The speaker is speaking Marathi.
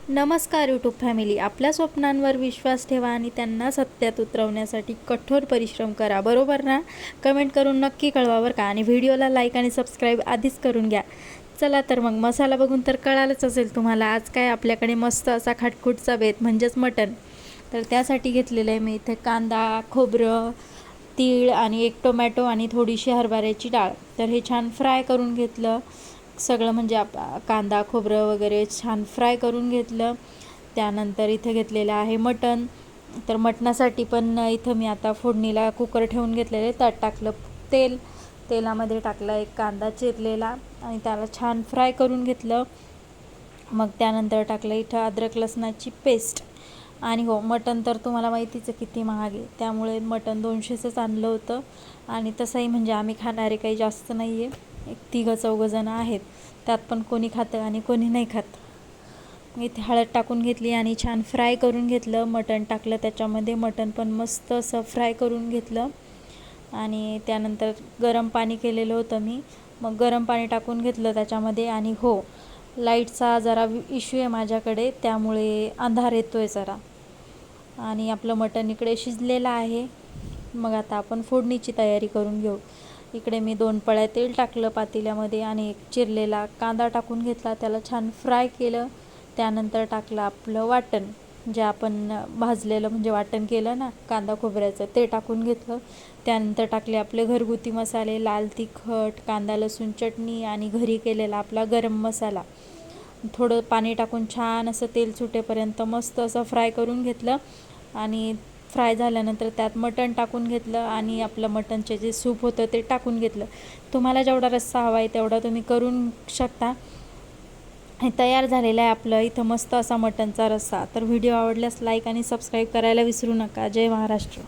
नमस्कार यूट्यूब फॅमिली. आपल्या स्वप्नांवर विश्वास ठेवा आणि त्यांना सत्यात उतरवण्यासाठी कठोर परिश्रम करा, बरोबर ना? कमेंट करून नक्की कळवा बरं का. आणि व्हिडिओला लाईक आणि सबस्क्राईब आधीच करून घ्या. चला तर मग मसाला बघून तर कळालंच असेल तुम्हाला आज काय आपल्याकडे मस्त असा खाटखुटचा बेत म्हणजेच मटण. तर त्यासाठी घेतलेलं आहे मी इथे कांदा, खोबरं, तीळ आणि एक टोमॅटो आणि थोडीशी हरभऱ्याची डाळ. तर हे छान फ्राय करून घेतलं सगळं, म्हणजे कांदा खोबरं वगैरे छान फ्राय करून घेतलं. त्यानंतर इथे घेतलेलं आहे मटण. तर मटणासाठी पण इथं मी आता फोडणीला कुकर ठेवून घेतलेले. त्यात टाकलं तेलामध्ये टाकला एक कांदा चिरलेला आणि त्याला छान फ्राय करून घेतलं. मग त्यानंतर टाकलं इथं अद्रक लसणाची पेस्ट. आणि हो, मटण तर तुम्हाला माहितीच आहे किती महाग आहे, त्यामुळे मटण 200चंच आणलं होतं. आणि तसंही म्हणजे आम्ही खाणारे काही जास्त नाही आहे, एक 3-4 जण आहेत, त्यात पण कोणी खातं आणि कोणी नाही खात. इथे हळद टाकून घेतली आणि छान फ्राय करून घेतलं. मटण टाकलं त्याच्यामध्ये, मटण पण मस्त असं फ्राय करून घेतलं. आणि त्यानंतर गरम पाणी केलेलं होतं मी, मग गरम पाणी टाकून घेतलं त्याच्यामध्ये. आणि हो, लाईटचा जरा इश्यू आहे माझ्याकडे, त्यामुळे अंधार येतो आहे जरा. आणि आपलं मटण इकडे शिजलेलं आहे. मग आता आपण फोडणीची तयारी करून घेऊ. इकडे मी 2 पळ्या तेल टाकलं पातेल्यामध्ये आणि एक चिरलेला कांदा टाकून घेतला, त्याला छान फ्राय केलं. त्यानंतर टाकलं आपलं वाटण, जे आपण भाजलेलं म्हणजे वाटण केलं ना कांदा खोबऱ्याचं, ते टाकून घेतलं. त्यानंतर टाकले आपले घरगुती मसाले, लाल तिखट, कांदा लसूण चटणी आणि घरी केलेला आपला गरम मसाला. थोडं पाणी टाकून छान असं तेल सुटेपर्यंत मस्त असं फ्राय करून घेतलं. आणि फ्राय झाल्यानंतर त्यात मटण टाकून घेतलं आणि आपलं मटणचे जे सूप होतं ते टाकून घेतलं. तुम्हाला जेवढा रस्सा हवा आहे तेवढा तुम्ही करून शकता. हे तयार झालेलं आहे आपलं इथं मस्त असा मटणचा रस्सा. तर व्हिडिओ आवडल्यास लाईक आणि सबस्क्राईब करायला विसरू नका. जय महाराष्ट्र.